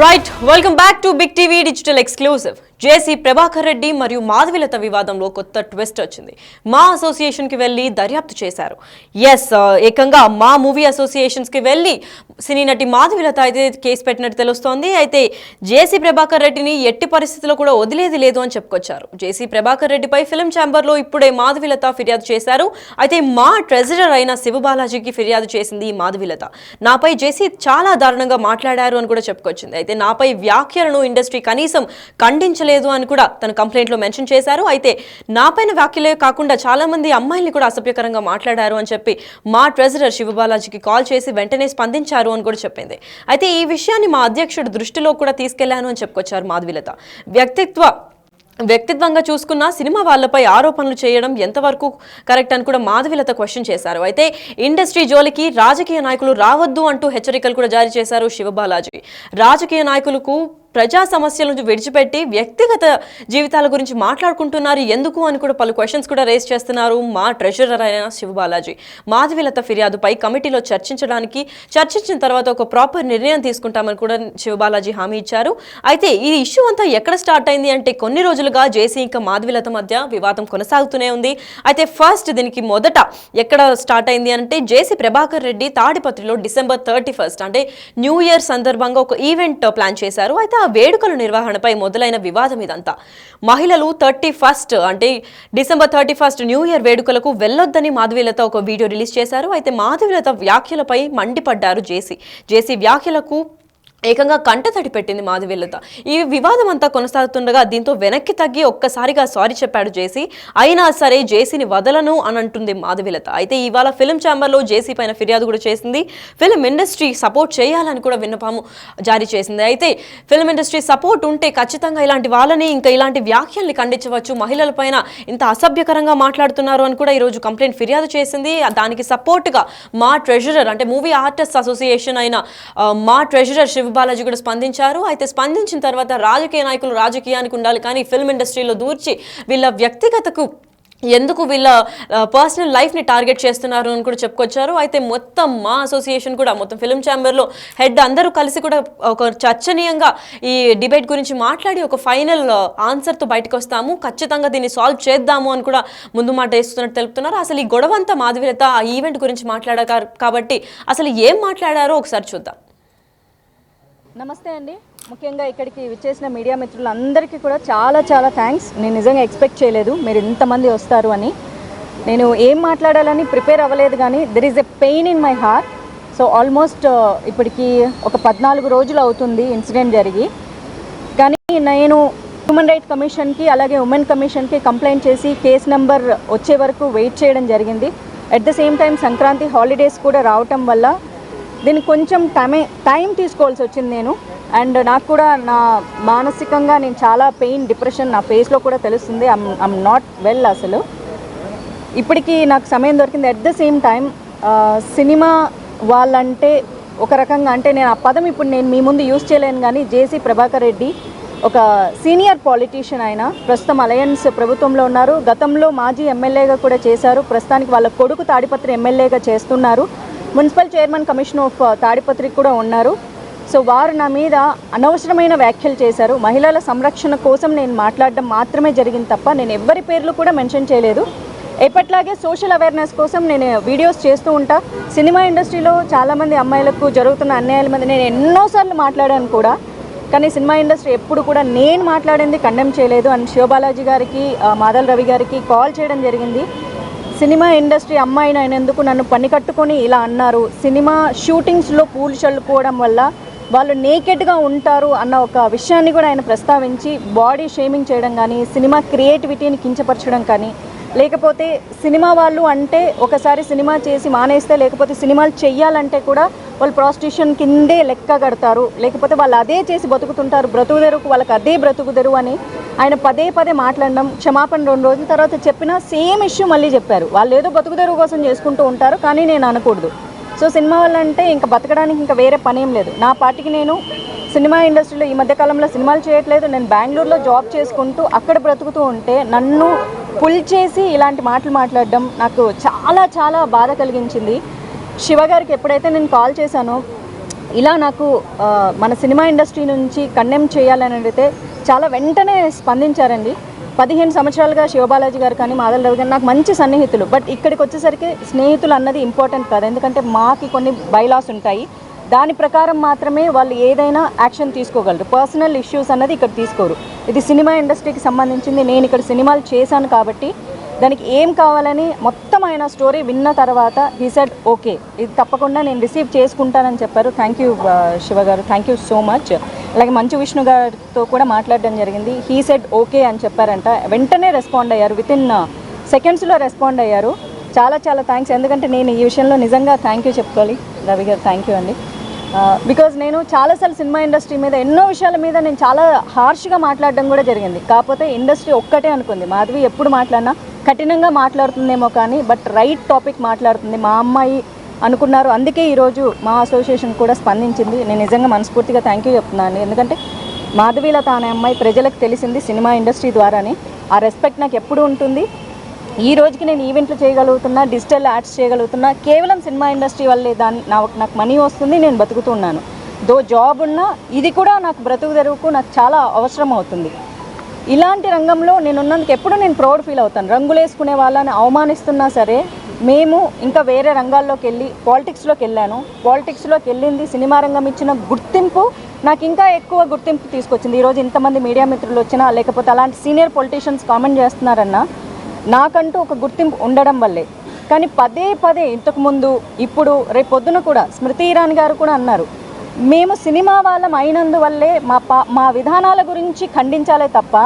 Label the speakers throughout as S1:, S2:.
S1: Right, welcome back to Big TV digital exclusive. JC Prabhakar Reddy మరియు మాధవిలత వివాదంలో కొత్త ట్విస్ట్ వచ్చింది. మా అసోసియేషన్ కి వెళ్లి దర్యాప్తు చేశారు. ఏకంగా మా మూవీ అసోసియేషన్స్ కి వెళ్లి సినీ నటి మాధవిలత అయితే కేసు పెట్టినట్టు తెలుస్తోంది. అయితే జేసీ ప్రభాకర్ రెడ్డిని ఎట్టి పరిస్థితుల్లో కూడా వదిలేది లేదు అని చెప్పుకొచ్చారు. జేసీ ప్రభాకర్ రెడ్డిపై ఫిల్మ్ ఛాంబర్ లో ఇప్పుడే మాధవిలత ఫిర్యాదు చేశారు. అయితే మా ట్రెజరర్ అయిన శివబాలాజీకి ఫిర్యాదు చేసింది మాధవిలత. నాపై జేసీ చాలా దారుణంగా మాట్లాడారు అని కూడా చెప్పుకొచ్చింది. అయితే నాపై వ్యాఖ్యలను ఇండస్ట్రీ కనీసం ఖండించలేదు అని కూడా తన కంప్లైంట్ లో మెన్షన్ చేశారు. అయితే నాపైన వ్యాఖ్యలే కాకుండా చాలా మంది అమ్మాయిల్ని కూడా అసభ్యకరంగా మాట్లాడారు అని చెప్పి మా ట్రెజరర్ శివబాలాజీకి కాల్ చేసి వెంటనే స్పందించారు అని కూడా చెప్పింది. అయితే ఈ విషయాన్ని మా అధ్యక్షుడు దృష్టిలో కూడా తీసుకెళ్లాను అని చెప్పుకొచ్చారు మాధవిలత. వ్యక్తిత్వంగా చూసుకున్న సినిమా వాళ్ళపై ఆరోపణలు చేయడం ఎంతవరకు కరెక్ట్ అని కూడా మాధవిలత క్వశ్చన్ చేశారు. అయితే ఇండస్ట్రీ జోలికి రాజకీయ నాయకులు రావద్దు అంటూ హెచ్చరికలు కూడా జారీ చేశారు శివబాలాజీ. రాజకీయ నాయకులకు ప్రజా సమస్యల నుంచి విడిచిపెట్టి వ్యక్తిగత జీవితాల గురించి మాట్లాడుకుంటున్నారు ఎందుకు అని కూడా పలు క్వశ్చన్స్ కూడా రేస్ చేస్తున్నారు మా ట్రెజరర్ అయిన శివబాలాజీ. మాధవిలత ఫిర్యాదుపై కమిటీలో చర్చించిన తర్వాత ఒక ప్రాపర్ నిర్ణయం తీసుకుంటామని కూడా శివబాలాజీ హామీ ఇచ్చారు. అయితే ఈ ఇష్యూ అంతా ఎక్కడ స్టార్ట్ అయింది అంటే కొన్ని రోజులుగా జేసీ ఇంకా మాధవిలత మధ్య వివాదం కొనసాగుతూనే ఉంది. అయితే ఫస్ట్ దీనికి మొదట ఎక్కడ స్టార్ట్ అయింది అంటే జేసీ ప్రభాకర్ రెడ్డి తాడిపత్రిలో December 31 అంటే న్యూ ఇయర్ సందర్భంగా ఒక ఈవెంట్ ప్లాన్ చేశారు. అయితే వేడుకల నిర్వహణపై మొదలైన వివాదం ఇదంతా. మహిళలు 31 అంటే December 31 న్యూ ఇయర్ వేడుకలకు వెళ్లొద్దని మాధవిలత ఒక వీడియో రిలీజ్ చేశారు. అయితే మాధవిలత వ్యాఖ్యలపై మండిపడ్డారు జేసీ వ్యాఖ్యలకు ఏకంగా కంటతడి పెట్టింది మాధవిలత. ఈ వివాదం అంతా కొనసాగుతుండగా దీంతో వెనక్కి తగ్గి ఒక్కసారిగా సారీ చెప్పాడు జేసీ. అయినా సరే జేసీని వదలను అని అంటుంది మాధవిలత. అయితే ఇవాళ ఫిల్మ్ ఛాంబర్లో జేసీ పైన ఫిర్యాదు కూడా చేసింది. ఫిల్మ్ ఇండస్ట్రీ సపోర్ట్ చేయాలని కూడా విన్నపము జారీ చేసింది. అయితే ఫిల్మ్ ఇండస్ట్రీ సపోర్ట్ ఉంటే ఖచ్చితంగా ఇలాంటి వాళ్ళని ఇంకా ఇలాంటి వ్యాఖ్యల్ని ఖండించవచ్చు. మహిళల పైన ఇంత అసభ్యకరంగా మాట్లాడుతున్నారు అని కూడా ఈరోజు కంప్లైంట్ ఫిర్యాదు చేసింది. దానికి సపోర్ట్గా మా ట్రెజరర్ అంటే మూవీ ఆర్టిస్ట్ అసోసియేషన్ అయిన మా ట్రెజరర్ శివబాలాజీ కూడా స్పందించారు. అయితే స్పందించిన తర్వాత రాజకీయ నాయకులు రాజకీయానికి ఉండాలి కానీ ఫిల్మ్ ఇండస్ట్రీలో దూర్చి వీళ్ళ వ్యక్తిగతకు ఎందుకు వీళ్ళ పర్సనల్ లైఫ్ని టార్గెట్ చేస్తున్నారు అని కూడా చెప్పుకొచ్చారు. అయితే మొత్తం మా అసోసియేషన్ కూడా మొత్తం ఫిల్మ్ ఛాంబర్లో హెడ్ అందరూ కలిసి కూడా ఒక చర్చనీయంగా ఈ డిబేట్ గురించి మాట్లాడి ఒక ఫైనల్ ఆన్సర్తో బయటకు వస్తాము, ఖచ్చితంగా దీన్ని సాల్వ్ చేద్దాము అని కూడా ముందు మాట వేస్తున్నట్టు తెలుపుతున్నారు. అసలు ఈ గొడవ అంతా మాధవిలత ఆ ఈవెంట్ గురించి మాట్లాడారు కాబట్టి అసలు ఏం మాట్లాడారో ఒకసారి చూద్దాం.
S2: నమస్తే అండి. ముఖ్యంగా ఇక్కడికి విచ్చేసిన మీడియా మిత్రులందరికీ కూడా చాలా చాలా థ్యాంక్స్. నేను నిజంగా ఎక్స్పెక్ట్ చేయలేదు మీరు ఇంతమంది వస్తారు అని. నేను ఏం మాట్లాడాలని ప్రిపేర్ అవ్వలేదు కానీ there is a pain in my heart. So almost ఇప్పటికి ఒక 14 రోజులు అవుతుంది ఇన్సిడెంట్ జరిగి. కానీ నేను హ్యూమన్ రైట్స్ కమిషన్కి అలాగే ఉమెన్ కమిషన్కి కంప్లైంట్ చేసి కేస్ నెంబర్ వచ్చే వరకు వెయిట్ చేయడం జరిగింది. At the same time Sankranti holidays కూడా రావటం వల్ల దీనికి కొంచెం టైం తీసుకోవాల్సి వచ్చింది నేను. అండ్ నాకు కూడా నా మానసికంగా నేను చాలా డిప్రెషన్ నా ఫేస్లో కూడా తెలుస్తుంది. ఐమ్ నాట్ వెల్ అసలు. ఇప్పటికీ నాకు సమయం దొరికింది. At the same time cinema వాళ్ళంటే ఒక రకంగా అంటే నేను ఆ పదం ఇప్పుడు నేను మీ ముందు యూజ్ చేయలేను కానీ జేసీ ప్రభాకర్ రెడ్డి ఒక సీనియర్ పాలిటీషియన్ ఆయన ప్రస్తుతం అలయన్స్ ప్రభుత్వంలో ఉన్నారు. గతంలో మాజీ ఎమ్మెల్యేగా కూడా చేశారు. ప్రస్తుతానికి వాళ్ళ కొడుకు తాడిపత్రి ఎమ్మెల్యేగా చేస్తున్నారు. మున్సిపల్ చైర్మన్ కమిషన్ ఆఫ్ తాడిపత్రికి కూడా ఉన్నారు. సో వారు నా మీద అనవసరమైన వ్యాఖ్యలు చేశారు. మహిళల సంరక్షణ కోసం నేను మాట్లాడడం మాత్రమే జరిగింది తప్ప నేను ఎవ్వరి పేర్లు కూడా మెన్షన్ చేయలేదు. ఎప్పట్లాగే సోషల్ అవేర్నెస్ కోసం నేను వీడియోస్ చేస్తూ ఉంటా. సినిమా ఇండస్ట్రీలో చాలామంది అమ్మాయిలకు జరుగుతున్న అన్యాయాల మీద నేను ఎన్నోసార్లు మాట్లాడాను కూడా. కానీ సినిమా ఇండస్ట్రీ ఎప్పుడు కూడా నేను మాట్లాడింది కండెమ్ చేయలేదు. అండ్ శివబాలాజీ గారికి మాధల్ రవి గారికి కాల్ చేయడం జరిగింది. సినిమా ఇండస్ట్రీ అమ్మాయిని అయినందుకు నన్ను పని కట్టుకొని ఇలా అన్నారు. సినిమా షూటింగ్స్లో పూలు చల్లుకోవడం వల్ల వాళ్ళు నేకెడ్గా ఉంటారు అన్న ఒక విషయాన్ని కూడా ఆయన ప్రస్తావించి బాడీ షేమింగ్ చేయడం కానీ సినిమా క్రియేటివిటీని కించపరచడం కానీ లేకపోతే సినిమా వాళ్ళు అంటే ఒకసారి సినిమా చేసి మానేస్తే లేకపోతే సినిమాలు చెయ్యాలంటే కూడా వాళ్ళు ప్రాస్టిట్యూషన్ కిందే లెక్క కడతారు, లేకపోతే వాళ్ళు అదే చేసి బతుకుతుంటారు, బ్రతుకుదెరుకు వాళ్ళకి అదే బ్రతుకుదెరు అని ఆయన పదే మాట్లాడడం. క్షమాపణ 2 రోజుల తర్వాత చెప్పినా సేమ్ ఇష్యూ మళ్ళీ చెప్పారు. వాళ్ళు ఏదో బతుకుదెరువు కోసం చేసుకుంటూ ఉంటారు కానీ నేను అనకూడదు. సో సినిమా వాళ్ళంటే ఇంకా బతకడానికి ఇంకా వేరే పనేం లేదు. నా పార్టీకి నేను సినిమా ఇండస్ట్రీలో ఈ మధ్యకాలంలో సినిమాలు చేయట్లేదు. నేను బెంగళూరులో జాబ్ చేసుకుంటూ అక్కడ బ్రతుకుతూ ఉంటే నన్ను పుల్ చేసి ఇలాంటి మాటలు మాట్లాడడం నాకు చాలా బాధ కలిగించింది. శివ గారికి ఎప్పుడైతే నేను కాల్ చేశానో ఇలా నాకు మన సినిమా ఇండస్ట్రీ నుంచి కండెమ్ చేయాలని అడిగితే చాలా వెంటనే స్పందించారండి. 15 సంవత్సరాలుగా శివబాలాజీ గారు కానీ మాధవ్ రవి గారు నాకు మంచి సన్నిహితులు. బట్ ఇక్కడికి వచ్చేసరికి స్నేహితులు అన్నది ఇంపార్టెంట్ కాదు, ఎందుకంటే మాకి కొన్ని బైలాస్ ఉంటాయి. దాని ప్రకారం మాత్రమే వాళ్ళు ఏదైనా యాక్షన్ తీసుకోగలరు. పర్సనల్ ఇష్యూస్ అన్నది ఇక్కడ తీసుకోరు. ఇది సినిమా ఇండస్ట్రీకి సంబంధించింది. నేను ఇక్కడ సినిమాలు చేశాను కాబట్టి దానికి ఏం కావాలని మొత్తం ఆయన స్టోరీ విన్న తర్వాత హీ సెడ్ ఓకే, ఇది తప్పకుండా నేను రిసీవ్ చేసుకుంటానని చెప్పారు. థ్యాంక్ యూ శివ గారు, థ్యాంక్ యూ సో మచ్. అలాగే మంచు విష్ణు గారితో కూడా మాట్లాడడం జరిగింది. హీ సెడ్ ఓకే అని చెప్పారంట. వెంటనే రెస్పాండ్ అయ్యారు, వితిన్ సెకండ్స్లో రెస్పాండ్ అయ్యారు. చాలా చాలా థ్యాంక్స్. ఎందుకంటే నేను ఈ విషయంలో నిజంగా థ్యాంక్ యూ చెప్పుకోవాలి. రవి గారు థ్యాంక్ యూ అండి. బికాజ్ నేను చాలాసార్లు సినిమా ఇండస్ట్రీ మీద ఎన్నో విషయాల మీద నేను చాలా హార్ష్గా మాట్లాడడం కూడా జరిగింది. కాకపోతే ఇండస్ట్రీ ఒక్కటే అనుకుంది, మాధవి ఎప్పుడు మాట్లాడినా కఠినంగా మాట్లాడుతుందేమో కానీ బట్ రైట్ టాపిక్ మాట్లాడుతుంది, మా అమ్మాయి అనుకున్నారు. అందుకే ఈరోజు మా అసోసియేషన్ కూడా స్పందించింది. నేను నిజంగా మనస్ఫూర్తిగా థ్యాంక్ యూ చెప్తున్నాను. ఎందుకంటే మాధవీలత అనే అమ్మాయి ప్రజలకు తెలిసింది సినిమా ఇండస్ట్రీ ద్వారానే. ఆ రెస్పెక్ట్ నాకు ఎప్పుడు ఉంటుంది. ఈ రోజుకి నేను ఈవెంట్లు చేయగలుగుతున్నా, డిజిటల్ యాడ్స్ చేయగలుగుతున్నా కేవలం సినిమా ఇండస్ట్రీ వల్లే. నాకు మనీ వస్తుంది, నేను బతుకుతున్నాను. జాబ్ ఉన్నా ఇది కూడా నాకు బ్రతుకు తెరువుకు నాకు చాలా అవసరం అవుతుంది. ఇలాంటి రంగంలో నేను ఉన్నందుకు ఎప్పుడు నేను ప్రౌడ్ ఫీల్ అవుతాను. రంగులు వేసుకునే వాళ్ళని అవమానిస్తున్నా సరే మేము ఇంకా వేరే రంగాల్లోకి వెళ్ళి పాలిటిక్స్లోకి వెళ్ళాను. పాలిటిక్స్లోకి వెళ్ళింది సినిమా రంగం ఇచ్చిన గుర్తింపు నాకు ఇంకా ఎక్కువ గుర్తింపు తీసుకొచ్చింది. ఈరోజు ఇంతమంది మీడియా మిత్రులు వచ్చినా లేకపోతే అలాంటి సీనియర్ పొలిటీషియన్స్ కామెంట్ చేస్తున్నారన్నా నాకంటూ ఒక గుర్తింపు ఉండడం వల్లే. కానీ పదే పదే ఇంతకుముందు ఇప్పుడు రేపు పొద్దున కూడా స్మృతి ఇరానీ గారు కూడా అన్నారు, మేము సినిమా వాళ్ళం అయినందువల్లే మా విధానాల గురించి ఖండించాలే తప్ప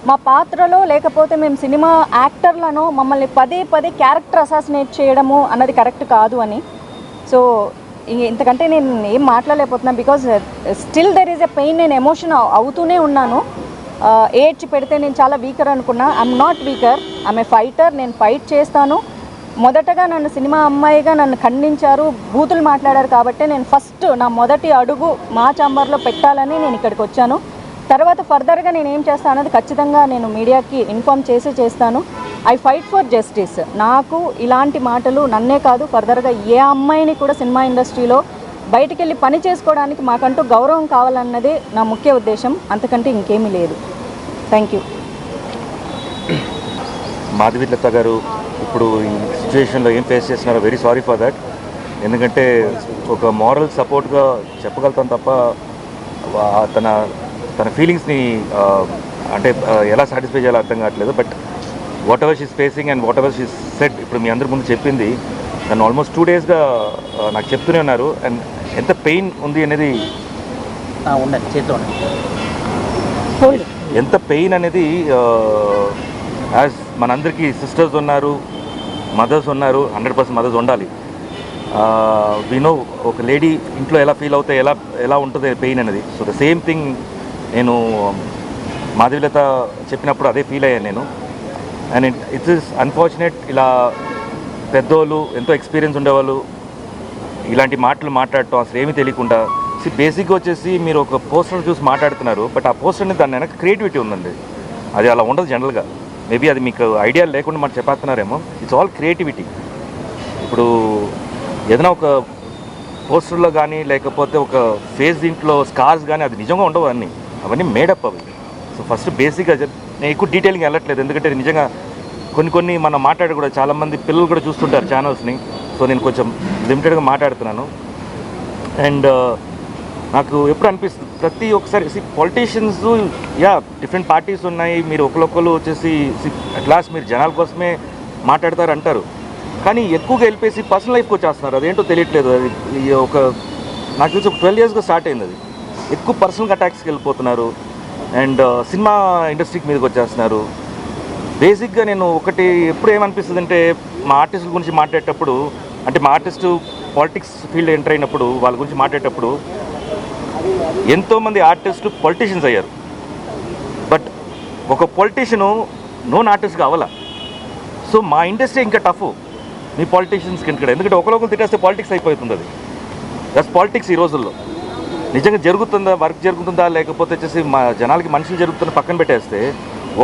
S2: మా పాత్రలో లేకపోతే మేము సినిమా యాక్టర్లను మమ్మల్ని పదే పదే క్యారెక్టర్ అసాసినేట్ చేయడము అన్నది కరెక్ట్ కాదు అని. సో ఇంతకంటే నేను ఏం మాట్లాడలేకపోతున్నాను. Because still there is a pain. నేను ఎమోషన్ అవుతూనే ఉన్నాను. ఏడ్చి పెడితే నేను చాలా వీకర్ అనుకున్నా. I'm not weaker, I'm a fighter. నేను ఫైట్ చేస్తాను. మొదటగా నన్ను సినిమా అమ్మాయిగా నన్ను ఖండించారు, బూతులు మాట్లాడారు కాబట్టి నేను ఫస్ట్ నా మొదటి అడుగు మా ఛాంబర్లో పెట్టాలని నేను ఇక్కడికి వచ్చాను. తర్వాత ఫర్దర్గా నేను ఏం చేస్తాను అన్నది ఖచ్చితంగా నేను మీడియాకి ఇన్ఫామ్ చేస్తాను. I fight for justice. నాకు ఇలాంటి మాటలు నన్నే కాదు ఫర్దర్గా ఏ అమ్మాయిని కూడా సినిమా ఇండస్ట్రీలో బయటికి వెళ్ళి పని చేసుకోవడానికి మాకంటూ గౌరవం కావాలన్నదే నా ముఖ్య ఉద్దేశం, అంతకంటే ఇంకేమీ లేదు. Thank you.
S3: మాధవీలత గారు ఇప్పుడు ఈ సిచ్యువేషన్లో ఏం ఫేస్ చేస్తున్నారో వెరీ సారీ ఫర్ దట్. ఎందుకంటే ఒక మారల్ సపోర్ట్గా చెప్పగలుగుతాను తప్ప తన ఫీలింగ్స్ని అంటే ఎలా సాటిస్ఫై చేయాలో అర్థం కావట్లేదు. But what ever she's facing and what ever she's said ఇప్పుడు మీ అందరి ముందు చెప్పింది. నన్ను ఆల్మోస్ట్ 2 డేస్గా నాకు చెప్తూనే ఉన్నారు. అండ్ ఎంత పెయిన్ ఉంది అనేది ఎంత పెయిన్ అనేది యాజ్ మనందరికీ సిస్టర్స్ ఉన్నారు, మదర్స్ ఉన్నారు. 100% మదర్స్ ఉండాలి. వినో ఒక లేడీ ఇంట్లో ఎలా ఫీల్ అవుతాయి, ఎలా ఉంటుంది పెయిన్ అనేది. సో ద సేమ్ థింగ్ నేను మాధవీలత చెప్పినప్పుడు అదే ఫీల్ అయ్యాను నేను. అండ్ ఇట్స్ ఇస్ అన్ఫార్చునేట్ ఇలా పెద్దోళ్ళు ఎంతో ఎక్స్పీరియన్స్ ఉండేవాళ్ళు ఇలాంటి మాటలు మాట్లాడటం అసలు ఏమీ తెలియకుండా. బేసిక్గా వచ్చేసి మీరు ఒక పోస్టర్ చూసి మాట్లాడుతున్నారు, బట్ ఆ పోస్టర్ అనేది దాని వెనక క్రియేటివిటీ ఉందండి. అది అలా ఉండదు జనరల్గా. మేబీ అది మీకు ఐడియా లేకుండా మనం చెప్పేస్తున్నారేమో. It's all creativity. ఇప్పుడు ఏదైనా ఒక పోస్టర్లో కానీ లేకపోతే ఒక ఫేస్ దీంట్లో స్కార్స్ కానీ అది నిజంగా ఉండవు, అవన్నీ మేడప్ అవి. సో ఫస్ట్ బేసిక్గా నేను ఎక్కువ డీటెయిలింగ్ వెళ్ళట్లేదు, ఎందుకంటే నిజంగా కొన్ని మనం మాట్లాడి కూడా చాలామంది పిల్లలు కూడా చూస్తుంటారు ఛానల్స్ని. సో నేను కొంచెం లిమిటెడ్గా మాట్లాడుతున్నాను. అండ్ నాకు ఎప్పుడు అనిపిస్తుంది ప్రతి ఒక్కసారి పొలిటీషియన్స్ డిఫరెంట్ పార్టీస్ ఉన్నాయి, మీరు ఒకరు వచ్చేసి అట్ లాస్ట్ మీరు జనాల కోసమే మాట్లాడతారు అంటారు, కానీ ఎక్కువగా వెళ్ళిపోయి పర్సనల్ లైఫ్కి వచ్చేస్తున్నారు. అదేంటో తెలియట్లేదు. అది నాకు తెలిసి ఒక 12 yearsగా స్టార్ట్ అయింది. అది ఎక్కువ పర్సనల్ అటాక్స్కి వెళ్ళిపోతున్నారు అండ్ సినిమా ఇండస్ట్రీకి మీదకి వచ్చేస్తున్నారు. బేసిక్గా నేను ఒకటి ఎప్పుడు ఏమనిపిస్తుంది అంటే మా ఆర్టిస్టుల గురించి మాట్లాడేటప్పుడు, అంటే మా ఆర్టిస్టు పాలిటిక్స్ ఫీల్డ్ ఎంటర్ అయినప్పుడు వాళ్ళ గురించి మాట్లాడేటప్పుడు ఎంతోమంది ఆర్టిస్టు పొలిటీషియన్స్ అయ్యారు. బట్ ఒక పొలిటీషియను నోన్ ఆర్టిస్ట్గా అవ్వాలా. సో మా ఇండస్ట్రీ ఇంకా టఫ్ మీ పాలిటీషియన్స్కి ఇక్కడ, ఎందుకంటే ఒకరికొకరు తిట్టేస్తే పాలిటిక్స్ అయిపోతుంది. అది దట్స్ పాలిటిక్స్ ఈ రోజుల్లో. నిజంగా జరుగుతుందా, వర్క్ జరుగుతుందా, లేకపోతే వచ్చేసి మా జనాలకి మనుషులు జరుగుతున్న పక్కన పెట్టేస్తే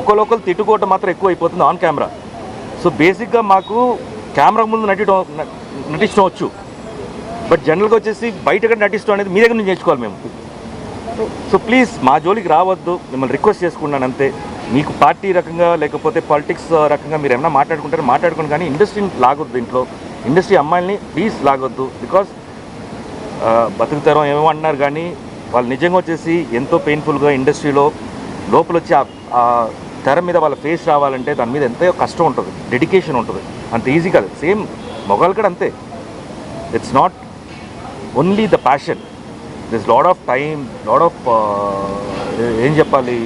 S3: ఒకరు తిట్టుకోవటం మాత్రం ఎక్కువ అయిపోతుంది ఆన్ కెమెరా. సో బేసిక్గా మాకు కెమెరా ముందు నటించడం వచ్చు, బట్ జనరల్గా వచ్చేసి బయట ఎక్కడ నటిస్తూ అనేది మీ దగ్గర నుంచి నేర్చుకోవాలి మేము. సో ప్లీజ్ మా జోలికి రావద్దు, మిమ్మల్ని రిక్వెస్ట్ చేసుకున్నాను అంతే. మీకు పార్టీ రకంగా లేకపోతే పాలిటిక్స్ రకంగా మీరు ఏమైనా మాట్లాడుకుంటారో మాట్లాడుకోండి, కానీ ఇండస్ట్రీని లాగొద్దు, ఇంట్లో ఇండస్ట్రీ అమ్మాయిల్ని ప్లీజ్ లాగొద్దు. బికాస్ బతుకుతారం ఏమో అంటున్నారు, కానీ వాళ్ళు నిజంగా వచ్చేసి ఎంతో పెయిన్ఫుల్గా ఇండస్ట్రీలో లోపల వచ్చి ఆ తెర మీద వాళ్ళ ఫేస్ రావాలంటే దాని మీద ఎంతో కష్టం ఉంటుంది, డెడికేషన్ ఉంటుంది, అంత ఈజీ కాదు. సేమ్ మొగాళ్ళు కూడా అంతే. It's not only the passion, this lot of time, lot of ఏం చెప్పాలి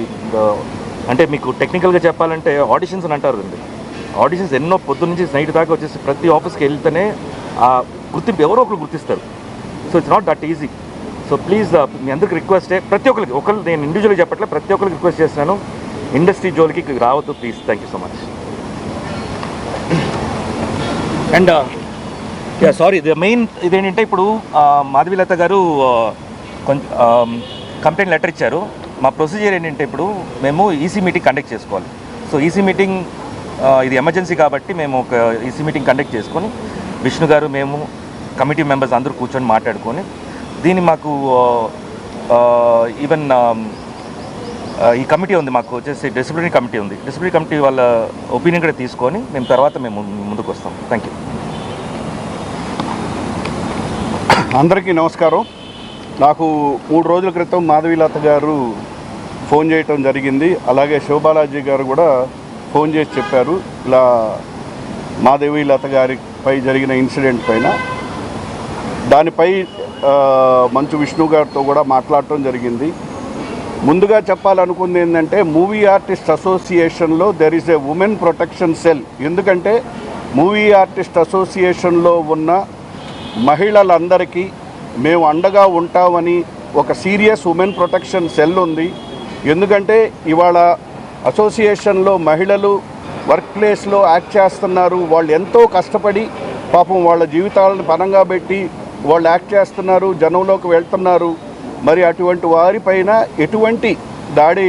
S3: అంటే మీకు టెక్నికల్గా చెప్పాలంటే ఆడిషన్స్ అని అంటారు అండి. ఆడిషన్స్ ఎన్నో పొద్దున్న నుంచి నైట్ దాకా వచ్చేసి ప్రతి ఆఫీస్కి వెళ్తేనే ఆ గుర్తింపు ఎవరో ఒకరు గుర్తిస్తారు. So it's not that easy. So please మీ అందరికి రిక్వెస్టే, ప్రతి ఒక్కరికి ఒకళ్ళు నేను ఇండివిజువల్గా చెప్పట్లే, ప్రతి ఒక్కరికి రిక్వెస్ట్ చేస్తున్నాను, ఇండస్ట్రీ జోలికి రావద్దు please. Thank you so much. And sorry, the main ఇదేంటంటే ఇప్పుడు మాధవీలత గారు కొంచెం కంప్లైంట్ లెటర్ ఇచ్చారు. మా ప్రొసీజర్ ఏంటంటే ఇప్పుడు మేము ఈసీ మీటింగ్ కండక్ట్ చేసుకోవాలి. సో ఈసీ మీటింగ్ ఇది ఎమర్జెన్సీ కాబట్టి మేము ఒక ఈసీ మీటింగ్ కండక్ట్ చేసుకొని విష్ణు గారు మేము కమిటీ మెంబర్స్ అందరూ కూర్చొని మాట్లాడుకొని దీన్ని మాకు ఈవెన్ ఈ కమిటీ ఉంది, మాకు వచ్చేసి డిసిప్లినరీ కమిటీ ఉంది, డిసిప్లినరీ కమిటీ వాళ్ళ ఒపీనియన్ కూడా తీసుకొని మేము తర్వాత మేము ముందుకు వస్తాం. Thank you.
S4: అందరికీ నమస్కారం. నాకు 3 రోజుల క్రితం మాధవీలత గారు ఫోన్ చేయటం జరిగింది. అలాగే శివబాలాజీ గారు కూడా ఫోన్ చేసి చెప్పారు ఇలా మాధవీలత గారిపై జరిగిన ఇన్సిడెంట్ పైన. దానిపై మంచు విష్ణు గారితో కూడా మాట్లాడటం జరిగింది. ముందుగా చెప్పాలనుకుంది ఏంటంటే మూవీ ఆర్టిస్ట్ అసోసియేషన్లో there is a women protection cell. ఎందుకంటే మూవీ ఆర్టిస్ట్ అసోసియేషన్లో ఉన్న మహిళలందరికీ మేము అండగా ఉంటామని ఒక సీరియస్ ఉమెన్ ప్రొటెక్షన్ సెల్ ఉంది. ఎందుకంటే ఇవాళ అసోసియేషన్లో మహిళలు వర్క్ ప్లేస్లో యాక్ట్ చేస్తున్నారు. వాళ్ళు ఎంతో కష్టపడి పాపం వాళ్ళ జీవితాలను పణంగా పెట్టి వాళ్ళు యాక్ట్ చేస్తున్నారు, జనంలోకి వెళ్తున్నారు. మరి అటువంటి వారిపైన ఎటువంటి దాడి